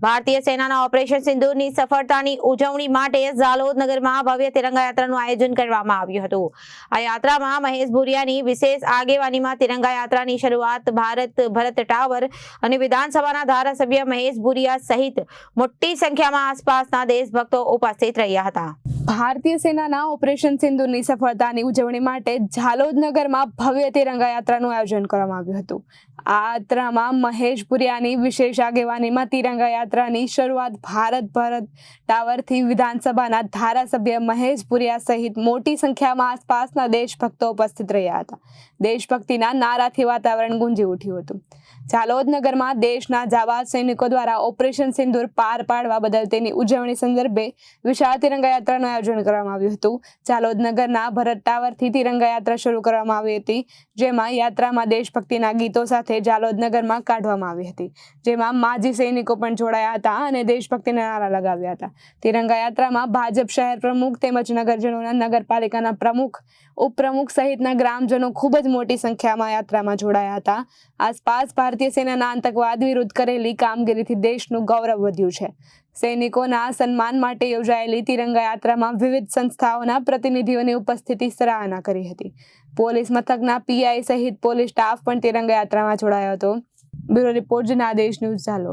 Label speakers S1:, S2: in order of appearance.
S1: ભારતીય સેનાના ઓપરેશન સિંદૂરની સફળતાની ઉજવણી માટે ઝાલોદ નગરમાં ભવ્ય તિરંગા યાત્રાનું આયોજન કરવામાં આવ્યું હતું। આ યાત્રામાં મહેશ ભુરિયાની વિશેષ આગેવાનીમાં તિરંગા યાત્રાની શરૂઆત ભરત ટાવર અને વિધાનસભાના ધારાસભ્ય મહેશ ભુરિયા સહિત મોટી સંખ્યામાં આસપાસના દેશભક્તો ઉપસ્થિત રહ્યા હતા।
S2: ભારતીય સેનાના ઓપરેશન સિંદૂરની સફળતાની ઉજવણી માટે ઝાલોદ નગરમાં ભવ્ય તિરંગા યાત્રાનું આયોજન કરવામાં આવ્યું હતું। આ યાત્રામાં મહેશ ભુરિયાની વિશેષ આગેવાનીમાં તિરંગા યાત્રાની શરૂઆત ભરત ટાવરથી વિધાનસભાના ધારાસભ્ય મહેશ ભુરિયા સહિત મોટી સંખ્યામાં આસપાસના દેશભક્તો ઉપસ્થિત રહ્યા હતા। દેશભક્તિના નારાથી વાતાવરણ ગુંજી ઉઠ્યું હતું। ઝાલોદ નગરમાં દેશના જાબાઝ સૈનિકો દ્વારા ઓપરેશન સિંદૂર પાર પાડવા બદલ તેની ઉજવણી સંદર્ભે વિશાળ તિરંગા યાત્રાનું આયોજન કરવામાં આવ્યું હતું। ઝાલોદ નગરના ભરત ટાવરથી તિરંગા યાત્રા શરૂ કરવામાં આવી હતી, જેમાં યાત્રામાં દેશભક્તિના ગીતો સાથે ઝાલોદ નગરમાં કાઢવામાં આવી હતી, જેમાં માજી સૈનિકો પણ જોડાયા હતા અને દેશભક્તિના નારા લગાવ્યા હતા। તિરંગા યાત્રામાં ભાજપ શહેર પ્રમુખ તેમજ નગરજનોના નગરપાલિકાના પ્રમુખ, ઉપપ્રમુખ સહિતના ગ્રામજનો ખૂબ જ મોટી સંખ્યામાં યાત્રામાં જોડાયા હતા। આસપાસ ભારતીય સેનાના આતંકવાદ વિરુદ્ધ કરેલી કામગીરીથી દેશનું ગૌરવ વધ્યું છે। સૈનિકોના સન્માન માટે યોજાયેલી તિરંગા યાત્રામાં વિવિધ સંસ્થાઓના પ્રતિનિધિઓની ઉપસ્થિતિ સરાહના કરી હતી। પોલીસ મથકના પીઆઈ સહિત પોલીસ સ્ટાફ પણ તિરંગા યાત્રામાં જોડાયો હતો। Bureau report Janadesh news Jhalod.